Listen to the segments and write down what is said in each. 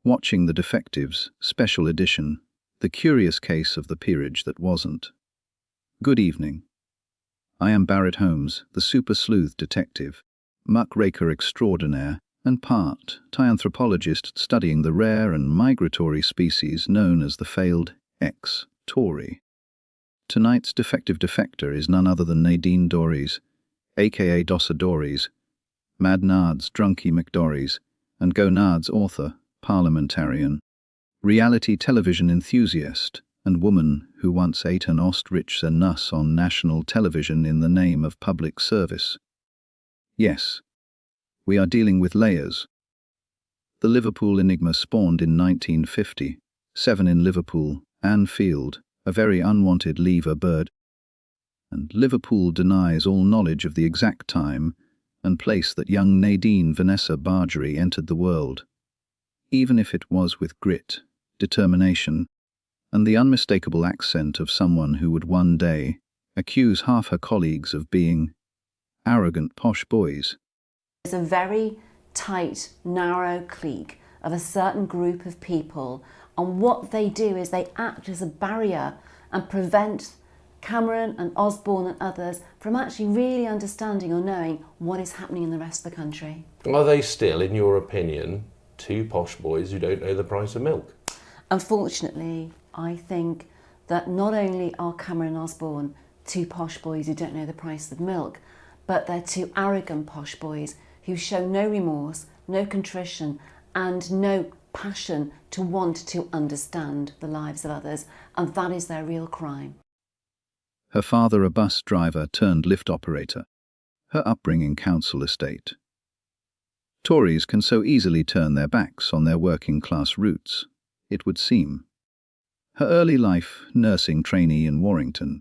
Watching the Defectives, Special Edition, The Curious Case of the Peerage That Wasn't. Good evening. I am Barrett Holmes, the super-sleuth detective, muckraker extraordinaire, and part-time anthropologist studying the rare and migratory species known as the failed ex-Tory. Tonight's defective defector is none other than Nadine Dorries, aka Dossa Dorries, Mad Nard's Drunky McDorries, and Go Nard's author, parliamentarian, reality television enthusiast, and woman who once ate an ostrich and nuss on national television in the name of public service. Yes, we are dealing with layers. The Liverpool enigma spawned in 1950, 7 in Liverpool, Anne Field, a very unwanted lever bird, and Liverpool denies all knowledge of the exact time and place that young Nadine Vanessa Bargery entered the world, even if it was with grit, determination, and the unmistakable accent of someone who would one day accuse half her colleagues of being arrogant posh boys. It's a very tight, narrow clique of a certain group of people, and what they do is they act as a barrier and prevent Cameron and Osborne and others from actually really understanding or knowing what is happening in the rest of the country. Are they still, in your opinion, two posh boys who don't know the price of milk? Unfortunately, I think that not only are Cameron and Osborne two posh boys who don't know the price of milk, but they're two arrogant posh boys who show no remorse, no contrition, and no passion to want to understand the lives of others, and that is their real crime. Her father a bus driver turned lift operator, her upbringing council estate. Tories can so easily turn their backs on their working-class roots, it would seem. Her early life, nursing trainee in Warrington,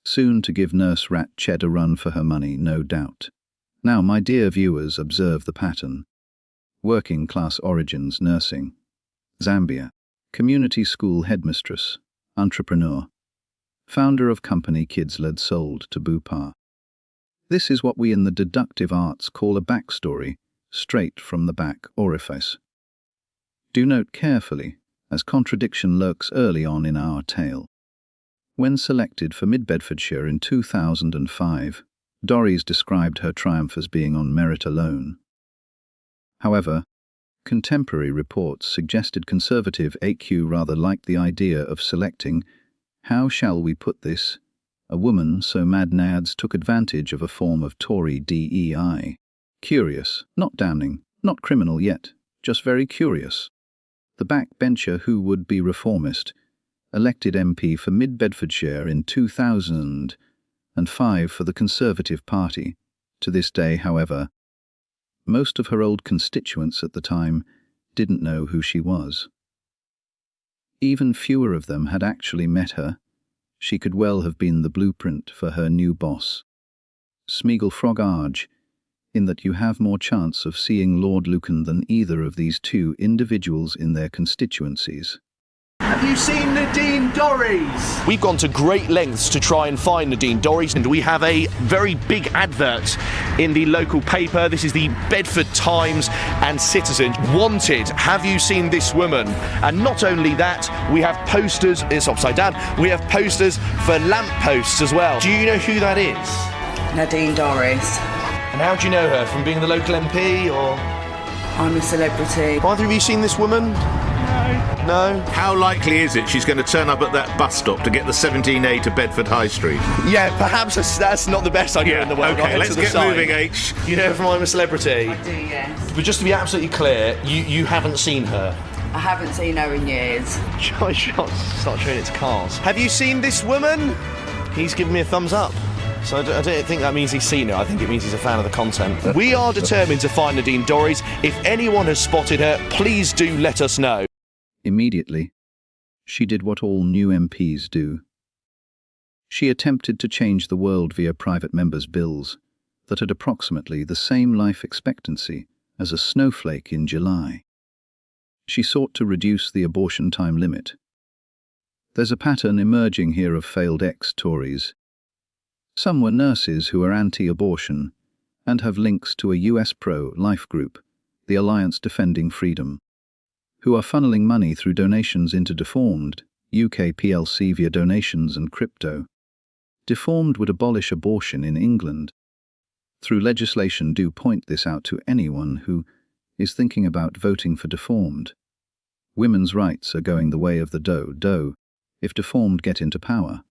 soon to give Nurse Rat Ched a run for her money, no doubt. Now, my dear viewers, observe the pattern. Working-class origins nursing. Zambia. Community school headmistress. Entrepreneur. Founder of company kids-led sold to Bupar. This is what we in the deductive arts call a backstory, straight from the back orifice. Do note carefully, as contradiction lurks early on in our tale. When selected for Mid-Bedfordshire in 2005, Dorries described her triumph as being on merit alone. However, contemporary reports suggested Conservative AQ rather liked the idea of selecting, how shall we put this, a woman so mad nads took advantage of a form of Tory DEI. Curious, not damning, not criminal yet, just very curious. The backbencher who would be reformist, elected MP for Mid-Bedfordshire in 2005 for the Conservative Party. To this day, however, most of her old constituents at the time didn't know who she was. Even fewer of them had actually met her. She could well have been the blueprint for her new boss. Smeagol Frog Arge, in that you have more chance of seeing Lord Lucan than either of these two individuals in their constituencies. Have you seen Nadine Dorries? We've gone to great lengths to try and find Nadine Dorries, and we have a very big advert in the local paper. This is the Bedford Times and Citizen. Wanted, have you seen this woman? And not only that, we have posters, it's upside down, we have posters for lampposts as well. Do you know who that is? Nadine Dorries. And how do you know her? From being the local MP, or? I'm a celebrity. Either of you seen this woman? No? How likely is it she's going to turn up at that bus stop to get the 17A to Bedford High Street? Yeah, perhaps that's not the best idea in the world. Okay, let's get moving, H. You know her from I'm a Celebrity? I do, yes. But just to be absolutely clear, you haven't seen her. I haven't seen her in years. Charlie Shots start showing it to cars. Have you seen this woman? He's giving me a thumbs up. So I don't think that means he's seen her. I think it means he's a fan of the content. We are determined to find Nadine Dorries. If anyone has spotted her, please do let us know. Immediately, she did what all new MPs do. She attempted to change the world via private members' bills that had approximately the same life expectancy as a snowflake in July. She sought to reduce the abortion time limit. There's a pattern emerging here of failed ex-Tories. Some were nurses who are anti-abortion and have links to a US pro-life group, the Alliance Defending Freedom. who are funneling money through donations into Deformed, UK plc via donations and crypto. Deformed would abolish abortion in England. Through legislation do point this out to anyone who is thinking about voting for Deformed. Women's rights are going the way of the dough if Deformed get into power.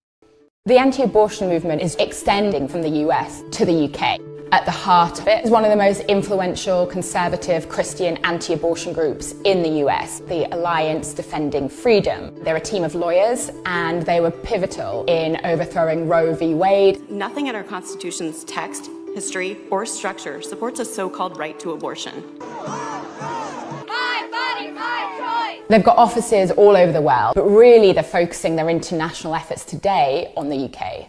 The anti-abortion movement is extending from the US to the UK. At the heart of it is one of the most influential conservative Christian anti-abortion groups in the US, the Alliance Defending Freedom. They're a team of lawyers and they were pivotal in overthrowing Roe v. Wade. Nothing in our Constitution's text, history, or structure supports a so-called right to abortion. They've got offices all over the world, but really they're focusing their international efforts today on the UK.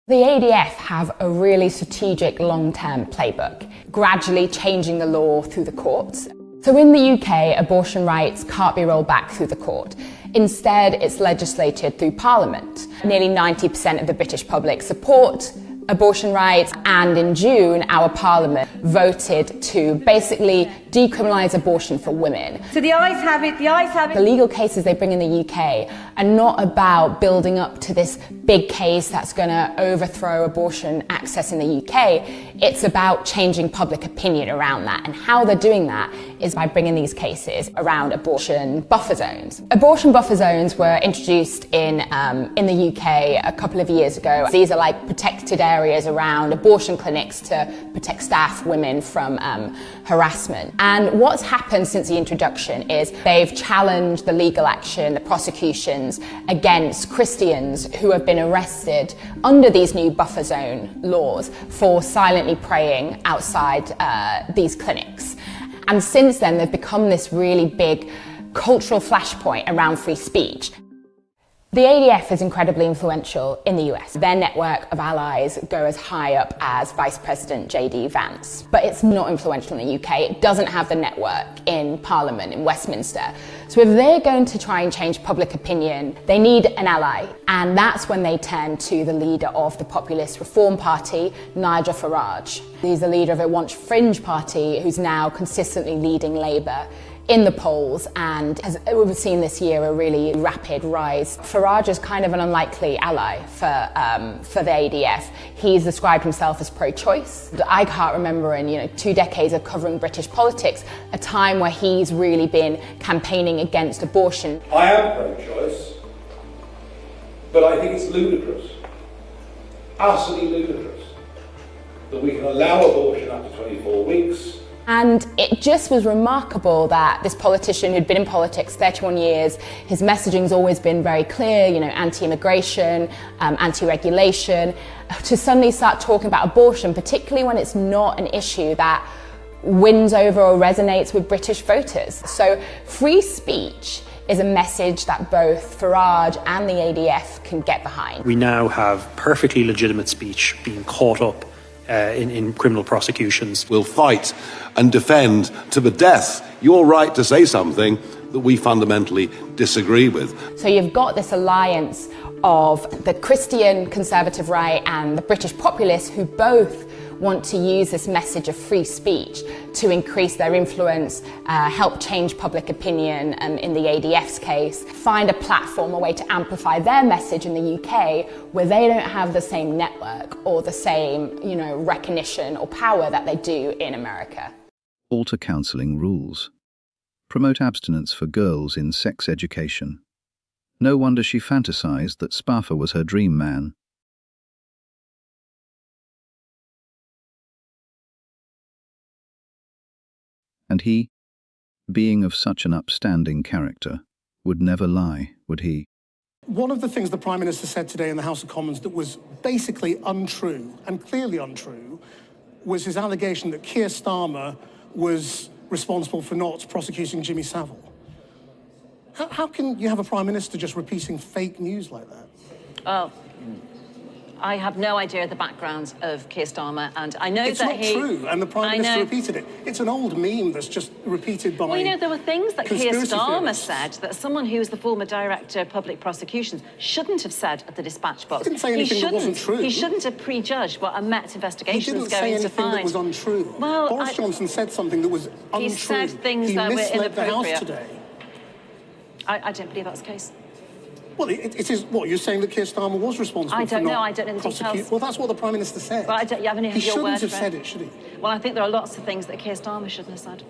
The ADF have a really strategic long-term playbook, gradually changing the law through the courts. So in the UK, abortion rights can't be rolled back through the court. Instead, it's legislated through Parliament. Nearly 90% of the British public support abortion rights, and in June, our Parliament voted to basically decriminalise abortion for women. So the ayes have it, the ayes have it. The legal cases they bring in the UK are not about building up to this big case that's going to overthrow abortion access in the UK. It's about changing public opinion around that, and how they're doing that is by bringing these cases around abortion buffer zones. Abortion buffer zones were introduced in the UK a couple of years ago. These are like protected areas around abortion clinics to protect staff, women from harassment. And what's happened since the introduction is they've challenged the legal action, the prosecutions against Christians who have been arrested under these new buffer zone laws for silently praying outside these clinics. And since then, they've become this really big cultural flashpoint around free speech. The ADF is incredibly influential in the US. Their network of allies go as high up as Vice President J.D. Vance. But it's not influential in the UK. It doesn't have the network in Parliament in Westminster. So if they're going to try and change public opinion, they need an ally. And that's when they turn to the leader of the populist Reform Party, Nigel Farage. He's the leader of a once fringe party who's now consistently leading Labour in the polls, and as we've seen this year, a really rapid rise. Farage is kind of an unlikely ally for the ADF. He's described himself as pro-choice. I can't remember in 2 decades of covering British politics a time where he's really been campaigning against abortion. I am pro-choice, but I think it's ludicrous, utterly ludicrous, that we can allow abortion up to 24 weeks. And it just was remarkable that this politician who'd been in politics 31 years, his messaging's always been very clear, anti-immigration, anti-regulation, to suddenly start talking about abortion, particularly when it's not an issue that wins over or resonates with British voters. So free speech is a message that both Farage and the ADF can get behind. We now have perfectly legitimate speech being caught up in criminal prosecutions. We'll fight and defend to the death your right to say something that we fundamentally disagree with. So you've got this alliance of the Christian conservative right and the British populists who both want to use this message of free speech to increase their influence, help change public opinion, in the ADF's case, find a platform, a way to amplify their message in the UK where they don't have the same network or the same, recognition or power that they do in America. Alter counselling rules. Promote abstinence for girls in sex education. No wonder she fantasised that Spaffer was her dream man. And he, being of such an upstanding character, would never lie, would he? One of the things the Prime Minister said today in the House of Commons that was basically untrue, and clearly untrue, was his allegation that Keir Starmer was responsible for not prosecuting Jimmy Savile. How can you have a Prime Minister just repeating fake news like that? Oh, I have no idea the background of Keir Starmer, and I know it's that not true, and the Prime Minister repeated it. It's an old meme that's just repeated by Well, there were things that Keir Starmer theorists. said that someone who was the former Director of Public Prosecutions shouldn't have said at the dispatch box. He didn't say anything that wasn't true. He shouldn't have prejudged what a Met investigation was going to find. He didn't say anything that was untrue. Well, Boris Johnson said something that was untrue. He said things that were misled the House inappropriate. today. I don't believe that's the case. Well, it is what you're saying, that Keir Starmer was responsible. I don't for know. not I don't know the prosecute. details. Well, that's what the Prime Minister said. Well, you haven't he your shouldn't word have for said it, should he? Well, I think there are lots of things that Keir Starmer shouldn't have said.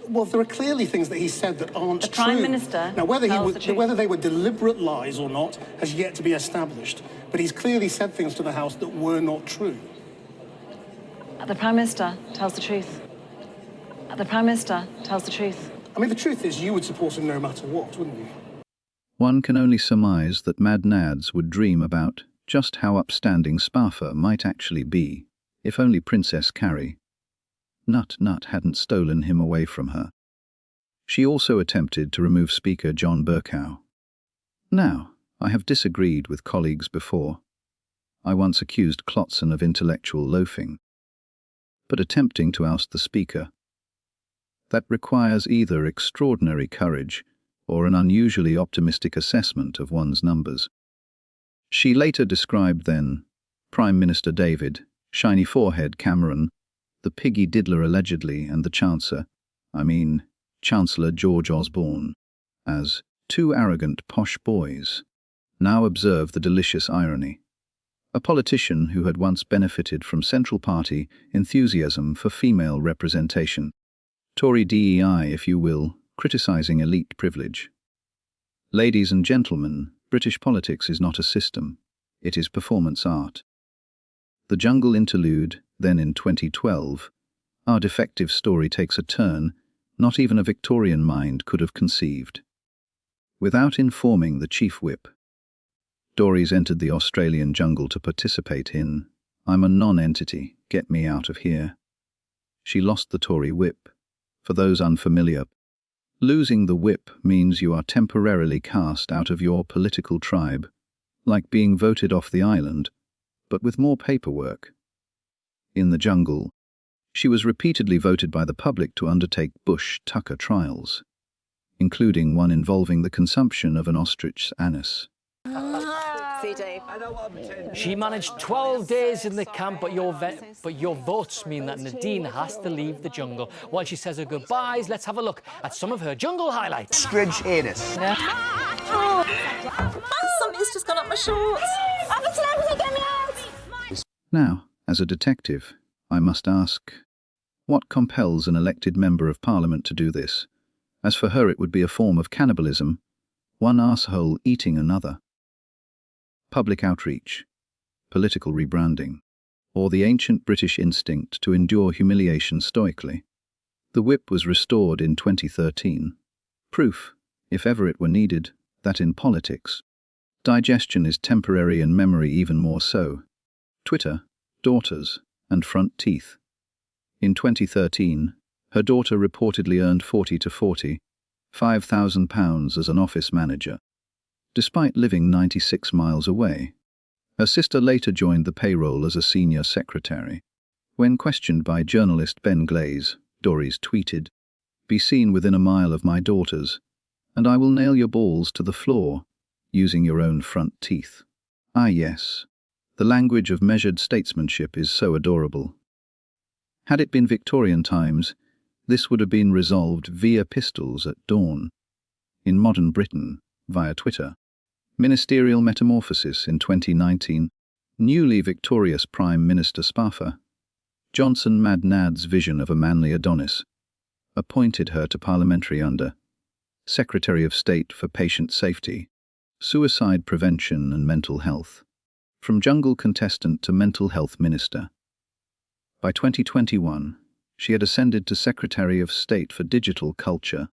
Well, there are clearly things that he said that aren't true. The Prime Minister now, whether tells the truth. whether they were deliberate lies or not has yet to be established. But he's clearly said things to the House that were not true. The Prime Minister tells the truth. The Prime Minister tells the truth. I mean, the truth is, you would support him no matter what, wouldn't you? One can only surmise that Mad Nads would dream about just how upstanding Spafa might actually be, if only Princess Carrie Nut hadn't stolen him away from her. She also attempted to remove Speaker John Bercow. Now, I have disagreed with colleagues before. I once accused Clotson of intellectual loafing. But attempting to oust the Speaker, that requires either extraordinary courage or an unusually optimistic assessment of one's numbers. She later described then Prime Minister David, Shiny Forehead Cameron, the Piggy Diddler allegedly, and the Chancellor George Osborne, as two arrogant posh boys. Now observe the delicious irony. A politician who had once benefited from Central Party enthusiasm for female representation. Tory DEI, if you will, criticising elite privilege. Ladies and gentlemen, British politics is not a system. It is performance art. The Jungle interlude, then in 2012, our defective story takes a turn not even a Victorian mind could have conceived. Without informing the Chief Whip, Dorries entered the Australian jungle to participate in I'm a non-entity, get me out of here. She lost the Tory whip. For those unfamiliar, losing the whip means you are temporarily cast out of your political tribe, like being voted off the island, but with more paperwork. In the jungle, she was repeatedly voted by the public to undertake Bush-Tucker trials, including one involving the consumption of an ostrich's anus. She managed 12 days in the camp, but your votes mean that Nadine has to leave the jungle. While she says her goodbyes, let's have a look at some of her jungle highlights. Stridge anus. Something's just gone up my shorts. I'm a celebrity, get me out! Now, as a detective, I must ask, what compels an elected member of Parliament to do this? As for her, it would be a form of cannibalism, one arsehole eating another. Public outreach, political rebranding, or the ancient British instinct to endure humiliation stoically. The whip was restored in 2013. Proof, if ever it were needed, that in politics, digestion is temporary and memory even more so. Twitter, daughters, and front teeth. In 2013, her daughter reportedly earned £40,000 as an office manager, despite living 96 miles away. Her sister later joined the payroll as a senior secretary. When questioned by journalist Ben Glaze, Dorries tweeted, "Be seen within a mile of my daughters, and I will nail your balls to the floor, using your own front teeth." Ah yes, the language of measured statesmanship is so adorable. Had it been Victorian times, this would have been resolved via pistols at dawn. In modern Britain, via Twitter. Ministerial metamorphosis in 2019. Newly victorious Prime Minister Spafa, Johnson Mad Nad's vision of a manly Adonis, appointed her to parliamentary under Secretary of State for Patient Safety, Suicide Prevention and Mental Health. From jungle contestant to mental health minister. By 2021, she had ascended to Secretary of State for Digital Culture,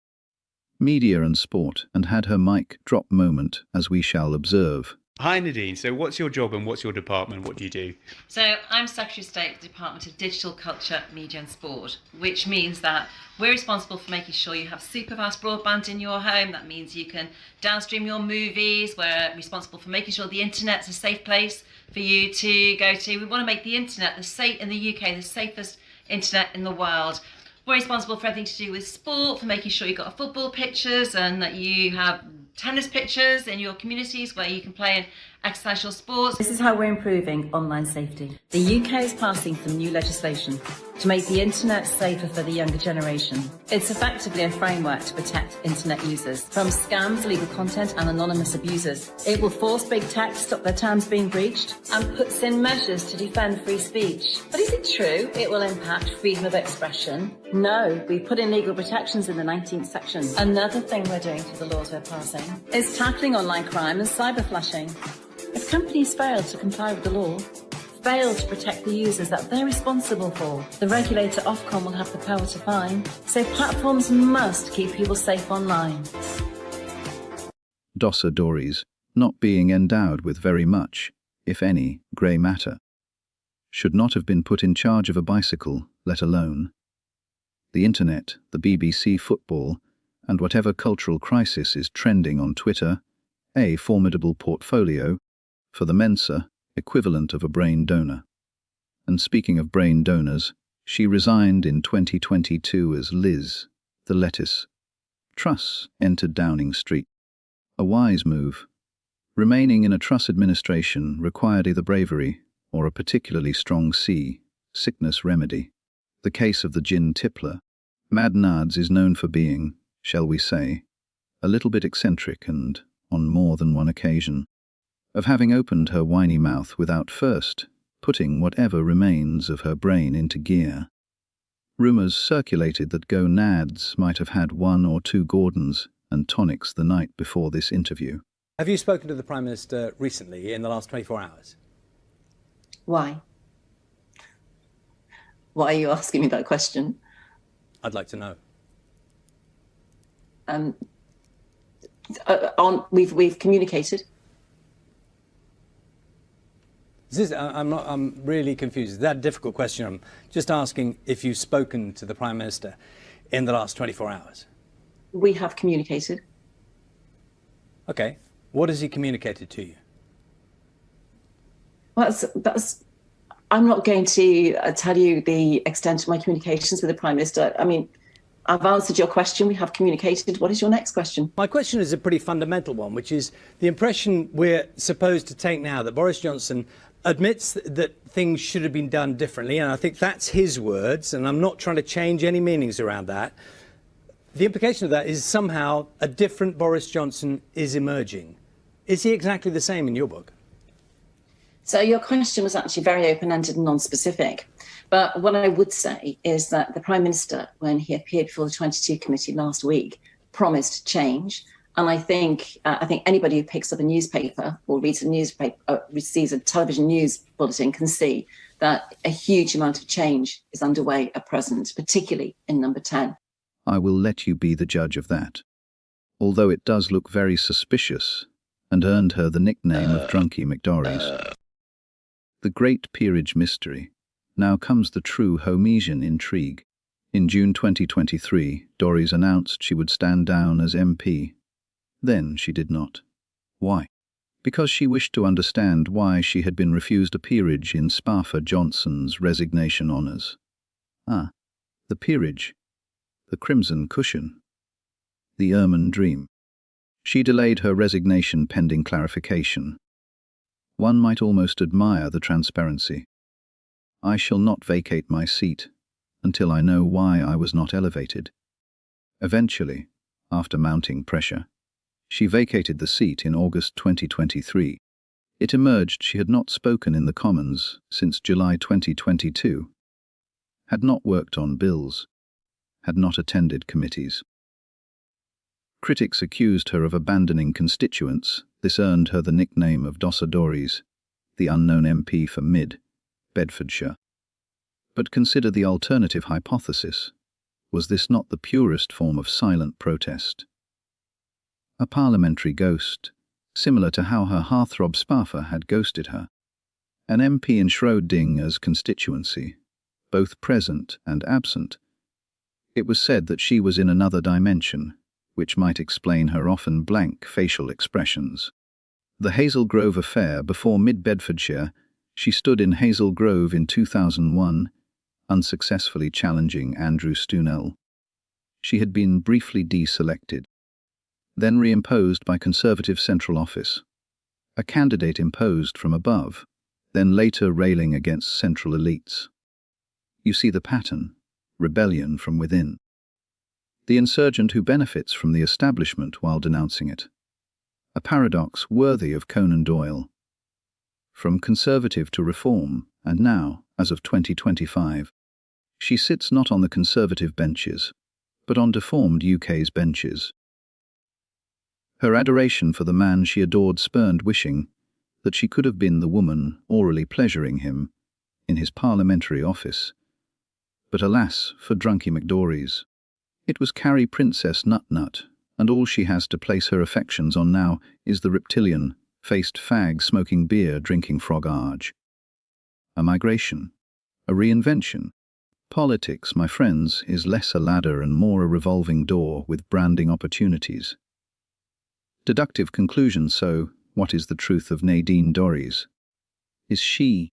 Media and Sport, and had her mic drop moment, as we shall observe. Hi Nadine, so what's your job and what's your department? What do you do? So I'm Secretary of State for the Department of Digital Culture, Media and Sport, which means that we're responsible for making sure you have super fast broadband in your home. That means you can downstream your movies. We're responsible for making sure the internet's a safe place for you to go to. We want to make the internet in the UK the safest internet in the world. We're responsible for everything to do with sport, for making sure you've got football pitches and that you have tennis pitches in your communities where you can play exercise sports. This is how we're improving online safety. The UK is passing some new legislation to make the internet safer for the younger generation. It's effectively a framework to protect internet users from scams, illegal content and anonymous abusers. It will force big tech to stop their terms being breached and puts in measures to defend free speech. But is it true it will impact freedom of expression? No, we put in legal protections in the 19th section. Another thing we're doing through the laws we're passing is tackling online crime and cyber flashing. If companies fail to comply with the law, fail to protect the users that they're responsible for, the regulator Ofcom will have the power to fine. So platforms must keep people safe online. Dossa Dories, not being endowed with very much, if any, grey matter, should not have been put in charge of a bicycle, let alone the internet, the BBC football, and whatever cultural crisis is trending on Twitter, a formidable portfolio for the Mensa, equivalent of a brain donor. And speaking of brain donors, she resigned in 2022 as Liz, the lettuce. Truss entered Downing Street. A wise move. Remaining in a Truss administration required either bravery or a particularly strong sickness remedy. The case of the gin tippler, Mad Nads is known for being, shall we say, a little bit eccentric and, on more than one occasion, of having opened her whiny mouth without first putting whatever remains of her brain into gear. Rumours circulated that Go Nads might have had 1 or 2 Gordons and tonics the night before this interview. Have you spoken to the Prime Minister recently, in the last 24 hours? Why? Why are you asking me that question? I'd like to know. We've communicated. I'm really confused. Is that a difficult question? I'm just asking if you've spoken to the Prime Minister in the last 24 hours. We have communicated. Okay. What has he communicated to you? Well, I'm not going to tell you the extent of my communications with the Prime Minister. I mean, I've answered your question. We have communicated. What is your next question? My question is a pretty fundamental one, which is the impression we're supposed to take now that Boris Johnson admits that things should have been done differently, and I think that's his words, and I'm not trying to change any meanings around that. The implication of that is somehow a different Boris Johnson is emerging. Is he exactly the same in your book? So your question was actually very open-ended and non-specific. But what I would say is that the Prime Minister, when he appeared before the 22 committee last week, promised change. And I think anybody who picks up a newspaper or reads a newspaper, receives a television news bulletin can see that a huge amount of change is underway at present, particularly in number 10. I will let you be the judge of that. Although it does look very suspicious and earned her the nickname of Drunky McDorries. The great peerage mystery. Now comes the true Homesian intrigue. In June 2023, Dorries announced she would stand down as MP. Then she did not. Why? Because she wished to understand why she had been refused a peerage in Spafford Johnson's resignation honours. Ah, the peerage. The crimson cushion. The ermine dream. She delayed her resignation pending clarification. One might almost admire the transparency. I shall not vacate my seat until I know why I was not elevated. Eventually, after mounting pressure, she vacated the seat in August 2023. It emerged she had not spoken in the Commons since July 2022, had not worked on bills, had not attended committees. Critics accused her of abandoning constituents. This earned her the nickname of Dossa Dories, the unknown MP for Bedfordshire. But consider the alternative hypothesis. Was this not the purest form of silent protest? A parliamentary ghost, similar to how her heartthrob Spaffer had ghosted her. An MP enshrouding as constituency, both present and absent. It was said that she was in another dimension, which might explain her often blank facial expressions. The Hazel Grove affair before Bedfordshire, she stood in Hazel Grove in 2001, unsuccessfully challenging Andrew Stoonell. She had been briefly deselected, then reimposed by Conservative Central Office. a candidate imposed from above, then later railing against central elites. You see the pattern, rebellion from within. The insurgent who benefits from the establishment while denouncing it. A paradox worthy of Conan Doyle. From conservative to reform, and now, as of 2025, she sits not on the conservative benches, but on deformed UK's benches. Her adoration for the man she adored spurned wishing that she could have been the woman orally pleasuring him in his parliamentary office. But alas for Drunky McDories. It was Carrie Princess Nut-Nut, and all she has to place her affections on now is the reptilian-faced fag smoking beer drinking frog arge. A migration, a reinvention. Politics, my friends, is less a ladder and more a revolving door with branding opportunities. Deductive conclusion. So, what is the truth of Nadine Dorries? Is she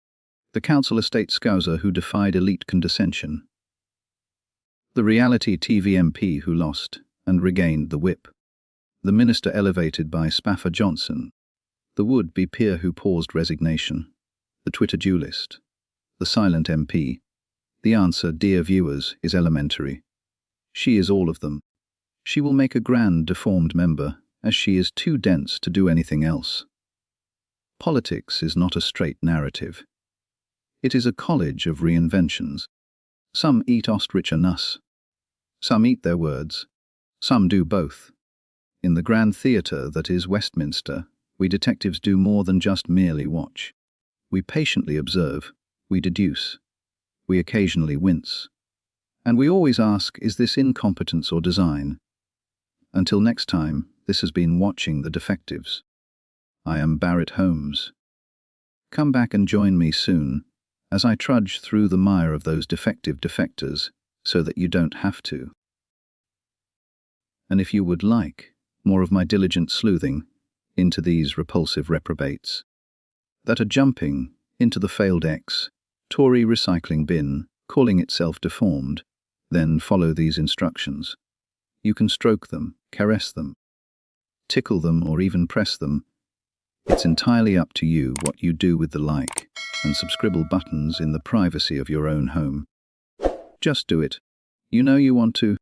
the council estate scouser who defied elite condescension? The reality TV MP who lost and regained the whip? The minister elevated by Spaffer Johnson? The would-be peer who paused resignation? The Twitter duelist? The silent MP? The answer, dear viewers, is elementary. She is all of them. She will make a grand deformed member, as she is too dense to do anything else. Politics is not a straight narrative. It is a college of reinventions. Some eat ostrich and us. Some eat their words. Some do both. In the grand theatre that is Westminster, we detectives do more than just merely watch. We patiently observe. We deduce. We occasionally wince. And we always ask, is this incompetence or design? Until next time, this has been Watching the Defectives. I am Barrett Holmes. Come back and join me soon, as I trudge through the mire of those defective defectors, so that you don't have to. And if you would like more of my diligent sleuthing into these repulsive reprobates that are jumping into the failed Tory recycling bin, calling itself deformed, then follow these instructions. You can stroke them, caress them, tickle them, or even press them. It's entirely up to you what you do with the like and Subbscribble buttons in the privacy of your own home. Just do it. You know you want to.